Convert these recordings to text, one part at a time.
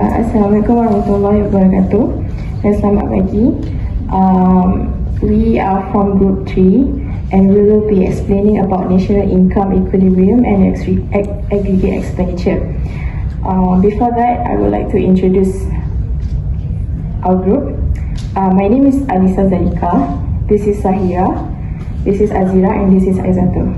Assalamualaikum warahmatullahi wabarakatuh dan selamat pagi. We are from Group 3 and we will be explaining about national income equilibrium and aggregate expenditure. Before that, I would like to introduce our group. My name is Zaliqa, this is Sahira, this is Aziera, and this is Aizzatul.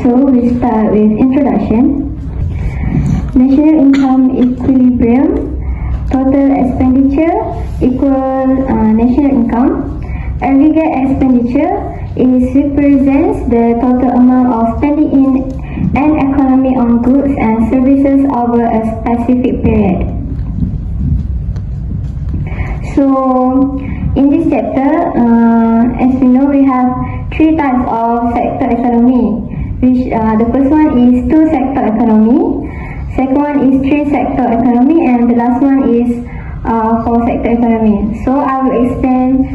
So we start with introduction. National income equilibrium, total expenditure equal national income. Aggregate expenditure represents the total amount of spending in an economy on goods and services over a specific period. So in this chapter, as we know, we have three types of sector economy. Which the first one is two-sector economy, second one is three-sector economy, and the last one is four-sector economy. So I will explain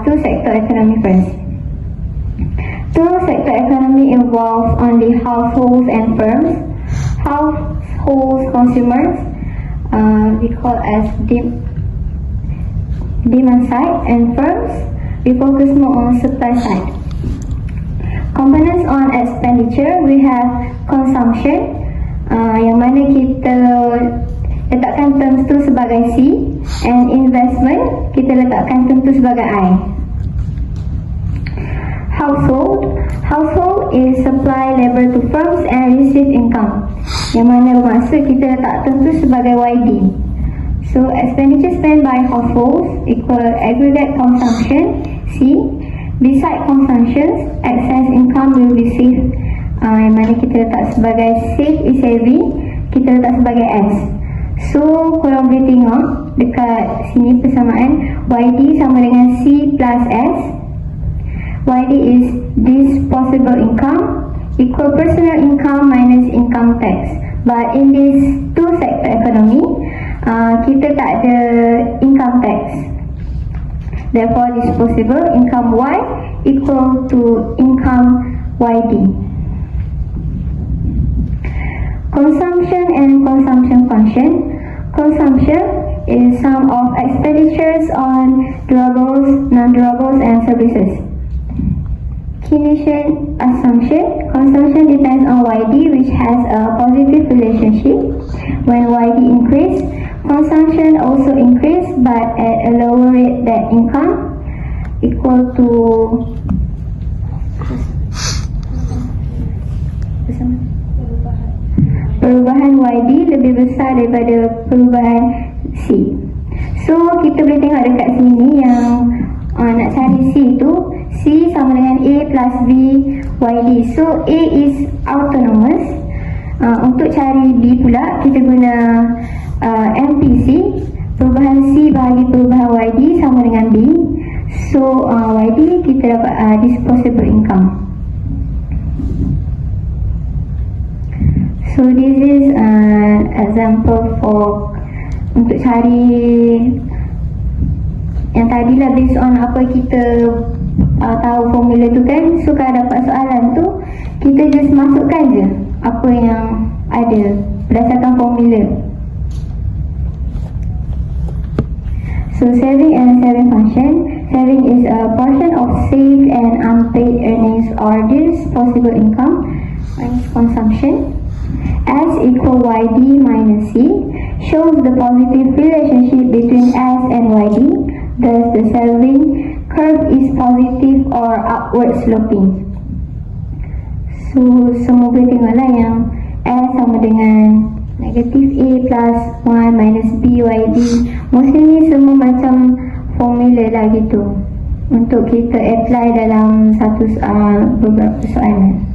two-sector economy first. Two-sector economy involves only households and firms. Households, consumers, we call as demand side, and firms, we focus more on supply side. Components on expenditure, we have consumption, yang mana kita letakkan terms tu sebagai C, and investment, kita letakkan term tu sebagai I. Household is supply labor to firms and receive income, yang mana bermaksud kita letak term tu sebagai YD. So expenditure spent by households equal aggregate consumption, C. Beside consumption, excess income will be saved, yang mana kita letak sebagai save is saving, kita letak sebagai S. So korang boleh tengok dekat sini persamaan YD sama dengan C plus S. YD is disposable income equal personal income minus income tax. But in this two-sector economy, kita tak ada income tax. Therefore, disposable income Y equal to income YD. Consumption and consumption function. Consumption is sum of expenditures on durables, non-durables, and services. Keynesian assumption. Consumption depends on YD, which has a positive relationship. When YD increase, consumption also increase, but at a lower rate than income, equal to perubahan YD lebih besar daripada perubahan C. So kita boleh tengok dekat sini yang nak cari C tu, C sama dengan A plus B YD. So A is autonomous. Untuk cari B pula, kita guna MPC, perubahan C bahagi perubahan YD sama dengan B. So YD kita dapat disposable income. So this is an example for untuk cari yang tadilah based on apa kita tahu formula tu kan. So kalau dapat soalan tu, kita just masukkan je apa yang ada berdasarkan formula. So saving and saving function. Saving is a portion of saved and unpaid earnings or disposable income minus consumption. S equal YD minus C shows the positive relationship between S and YD. Thus the saving curve is positive or upward sloping. So semua boleh tengoklah yang S sama dengan negatif A plus 1 minus B YD. Mostly ni semua macam formula lah gitu untuk kita apply dalam beberapa soalan.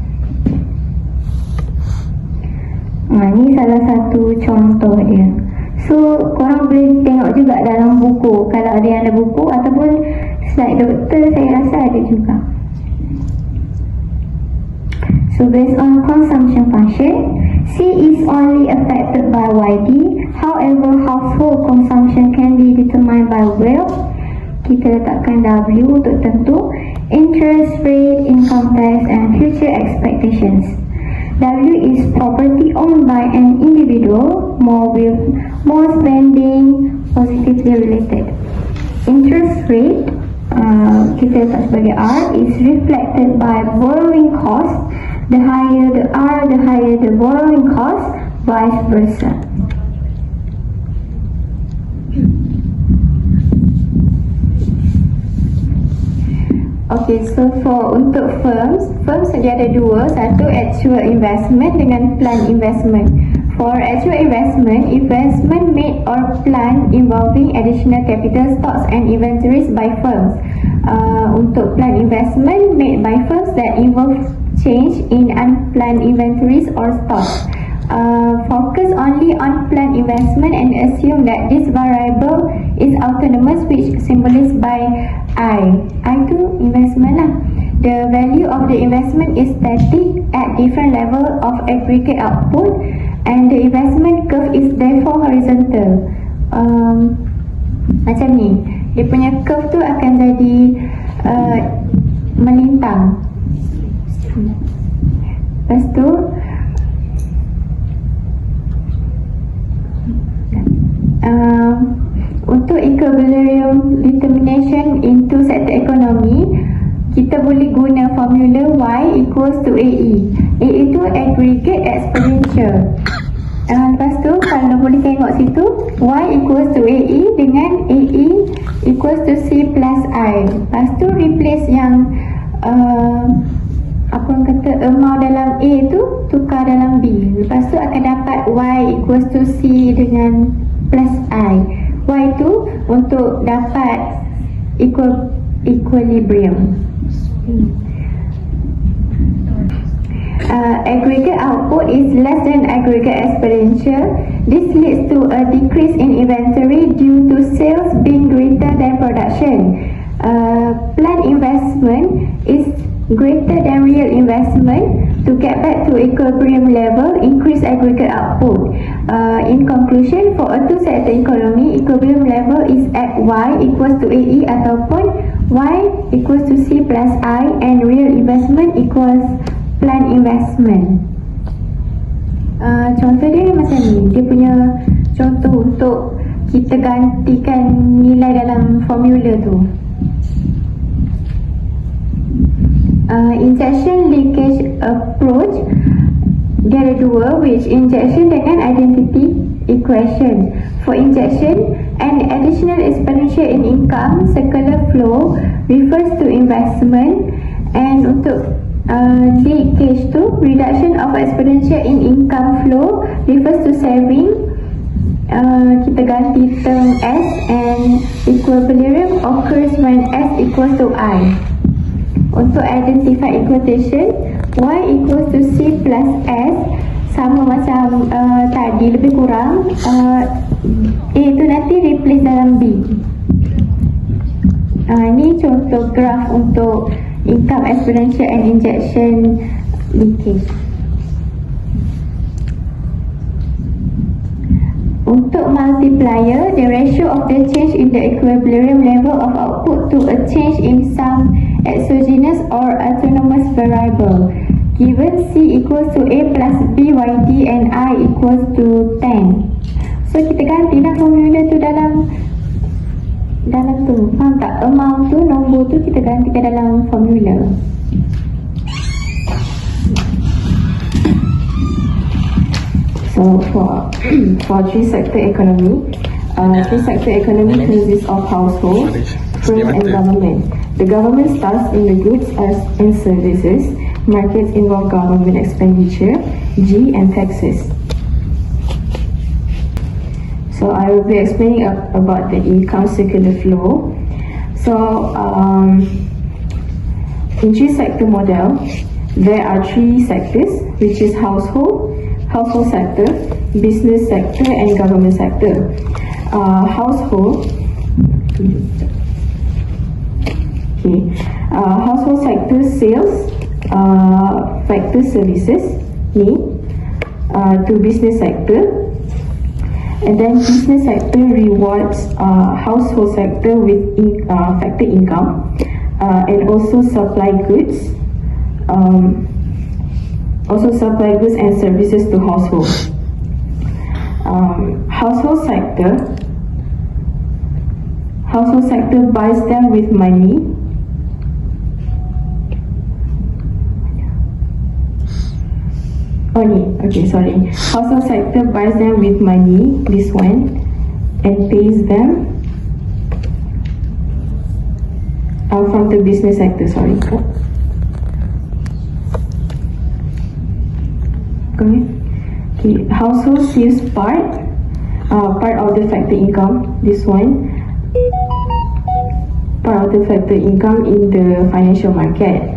Ni salah satu contoh dia. So korang boleh tengok juga dalam buku, kalau ada yang ada buku, ataupun slide doktor saya rasa ada juga. So based on consumption function, C is only affected by YD. However, household consumption can be determined by wealth. Kita letakkan W untuk tentu. interest rate, income tax, and future expectations. W is property owned by an individual, more spending, positively related. Interest rate, kita letak sebagai R, is reflected by borrowing cost. The higher the R, the higher the borrowing cost, vice versa. Okay, so untuk firms dia ada dua, satu actual investment dengan plan investment. For actual investment made or planned involving additional capital, stocks and inventories by firms. Untuk plan investment made by firms that involve change in unplanned inventories or stocks. Focus only on planned investment and assume that this variable is autonomous, which symbolized by I tu investment lah. The value of the investment is static at different level of aggregate output, and the investment curve is therefore horizontal. Macam ni, dia punya curve tu akan jadi melintang. Lepas tu untuk equilibrium determination into sector economy, kita boleh guna formula Y equals to AE. AE itu aggregate expenditure. Lepas tu kalau boleh tengok situ, Y equals to AE dengan AE equals to C plus I. Lepas tu replace yang apa orang kata amount dalam A tu tukar dalam B. Lepas tu akan dapat Y equals to C dengan plus I. Y tu untuk dapat equilibrium. Aggregate output is less than aggregate expenditure. This leads to a decrease in inventory due to sales being greater than production. Planned investment is greater than real investment. To get back to equilibrium level, increase aggregate output. In conclusion, for a two-sector economy, equilibrium level is at Y equals to AE ataupun Y equals to C plus I, and real investment equals planned investment. Contoh dia macam ni, dia punya contoh untuk kita gantikan nilai dalam formula tu. Injection leakage approach dia ada dua, which injection dengan identity equation. For injection, an additional expenditure in income circular flow refers to investment, and untuk leakage tu reduction of expenditure in income flow refers to saving. Kita ganti term S, and equilibrium occurs when S equals to I. Untuk identify equation, Y equals to C plus S, sama macam tadi, lebih kurang A tu nanti replace dalam B. Ini contoh graf untuk income expenditure and injection leakage. Untuk multiplier, the ratio of the change in the equilibrium level of output to a change in some exogenous or autonomous variable. Given C equals to A plus B YD and I equals to 10. So kita gantilah formula tu dalam tu, faham tak? Amount tu, nombor tu kita gantikan dalam formula. So for three-sector economy, three-sector economy consists of household, firm and government. The government starts in the goods and services. Markets involve government expenditure, G and taxes. So I will be explaining about the income circular flow. So in three-sector model, there are three sectors, which is household sector, business sector and government sector. Household sector sales factor services to business sector, and then business sector rewards household sector with factor income. and also supply goods. Also supply goods and services to households. Household sector buys them with money. Household sector buys them with money, this one, and pays them from the business sector, Okay, household saves part of the factor income, this one, part of the factor income in the financial market.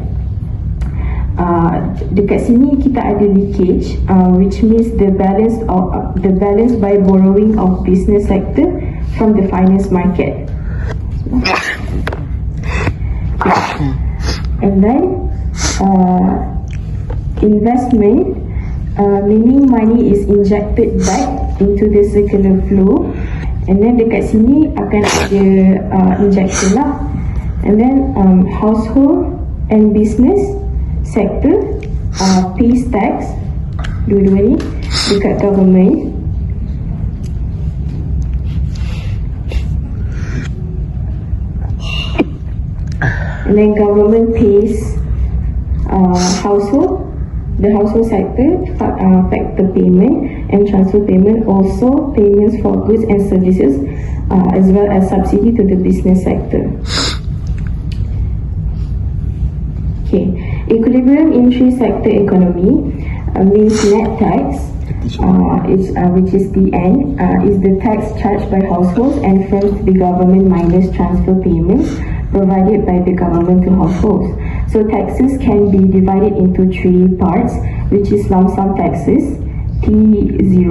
Dekat sini kita ada leakage, which means the balance by borrowing of business sector from the finance market. And then investment, meaning money is injected back into the circular flow, and then dekat sini akan ada injection lah. And then household and business sector pays tax, dua-dua ni dekat government. And then government pays the household sector factor payment and transfer payment, also payments for goods and services, as well as subsidy to the business sector. Okay, equilibrium in three sector economy means net tax, which is TN, is the tax charged by households and firms to the government minus transfer payments provided by the government to households. So taxes can be divided into three parts, which is lump sum taxes, T0,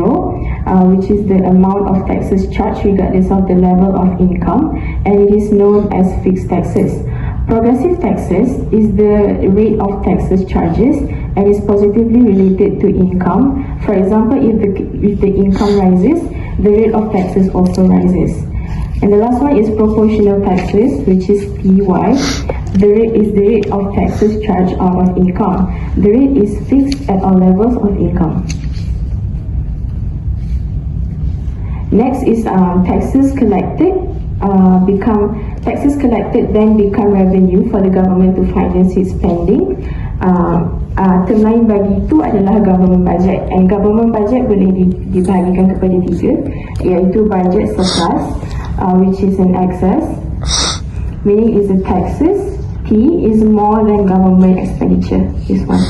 which is the amount of taxes charged regardless of the level of income, and it is known as fixed taxes. Progressive taxes is the rate of taxes charges and is positively related to income. For example, if the income rises, the rate of taxes also rises. And the last one is proportional taxes, which is PY. The rate is the rate of taxes charged out of income. The rate is fixed at all levels of income. Next is taxes collected then become revenue for the government to finance its spending. Term lain bagi itu adalah government budget, and government budget boleh dibahagikan kepada tiga, iaitu budget surplus, which is an excess, meaning is the taxes. P is more than government expenditure, this one.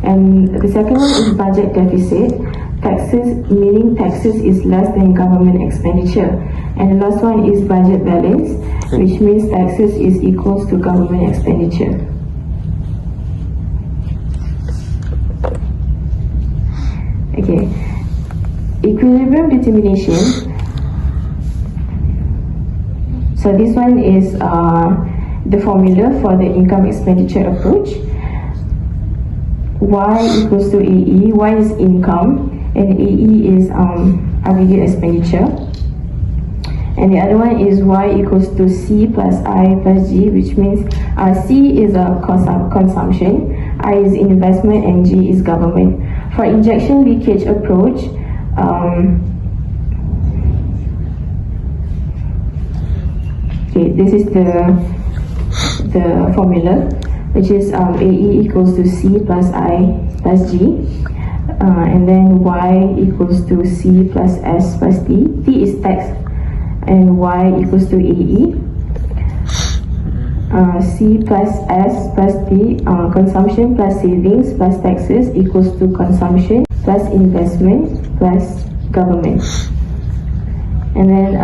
And the second one is budget deficit, taxes, meaning taxes is less than government expenditure. And the last one is budget balance, which means taxes is equals to government expenditure. Okay, equilibrium determination. So this one is the formula for the income expenditure approach. Y equals to AE. Y is income and AE is aggregate expenditure. And the other one is Y equals to C plus I plus G, which means C is a consumption, I is investment, and G is government. For injection leakage approach, okay, this is the formula, which is AE equals to C plus I plus G, and then Y equals to C plus S plus T. T is tax, and Y equals to AE. C plus S plus T, consumption plus savings plus taxes equals to consumption plus investment plus government. And then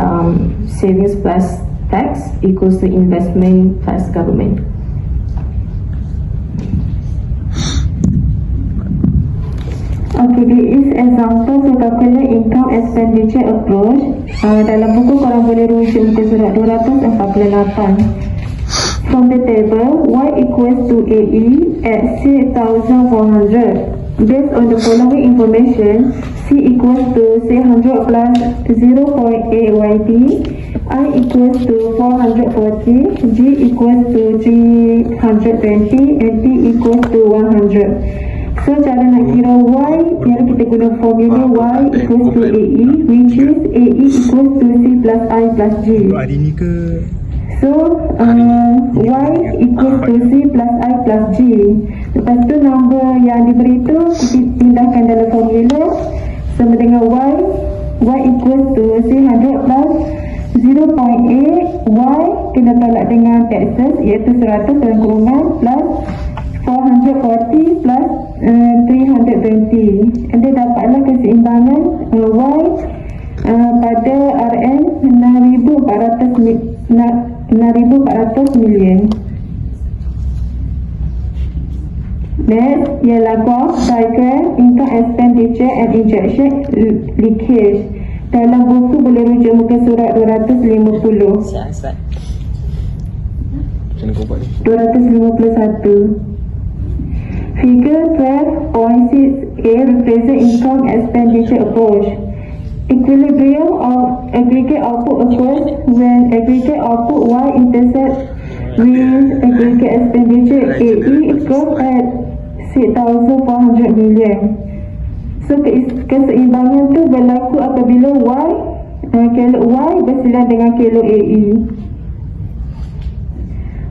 savings plus tax equals to investment plus government. Okay, this is example to calculate income expenditure approach. Dalam buku korang boleh rujuk muka surat 248. From the table, Y equals to AE at 6,400. Based on the following information, C equals to 600 plus 0.8 YT, I equals to 440, G equals to 320, and T equals to 100. So cara nak kira Y, yang kita guna formula Y equals to AE, which is AE equals to C plus I plus G. Hari ni ke? So Y equals to C plus I plus G. Lepas tu nombor yang diberi tu kita pindahkan dalam formula sama dengan Y equals to 300 plus 0.8, Y kena tolak dengan taxes iaitu 100 dalam kurungan plus 440 plus 320, and dia dapatlah keseimbangan Y pada RN 6,400 million. Next ialah graph diagram income expenditure and injection leakage. Dalam buku boleh rujuk muka surat 250. 251. Figure 12.6a represent income expenditure approach. Equilibrium of aggregate output occurs when aggregate output Y intersects with aggregate expenditure AE equals at 6,400 million. So keseimbangan tu berlaku apabila kelo Y bersilang dengan kelo AE.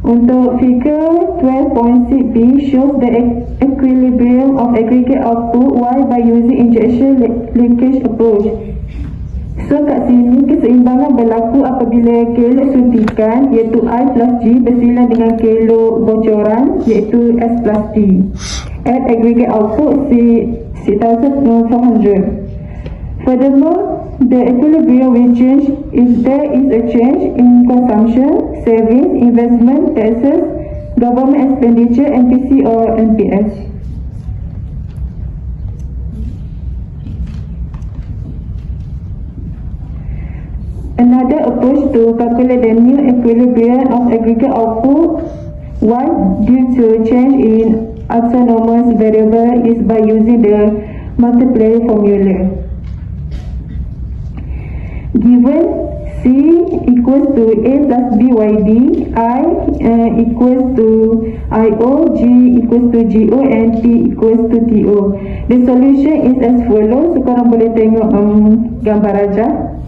Untuk figure 12.6b shows the equilibrium of aggregate output Y by using injection leakage approach. So kat sini keseimbangan berlaku apabila kelo suntikan iaitu I plus G bersilang dengan kelo bocoran iaitu S plus T at aggregate output 6,400. Furthermore, the equilibrium will change if there is a change in consumption, savings, investment, taxes, government expenditure, NPC or NPS. Another approach to calculate the new equilibrium of aggregate output Y due to change in autonomous variable is by using the multiplier formula. Given C equals to A plus BYD, I equals to IO, G equals to GO, and T equals to TO. The solution is as follows. So korang boleh tengok gambar rajah.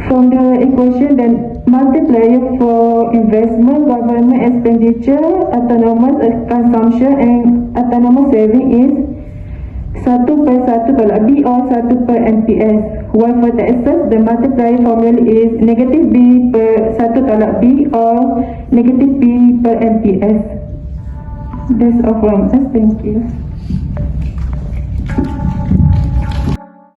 From the equation, the multiplier for investment, government expenditure, autonomous consumption, and autonomous saving is 1 per 1 tolak B or 1 per NPS. While for taxes, the multiplier formula is negative B per 1 tolak B or negative B per NPS. That's all from us. Thank you.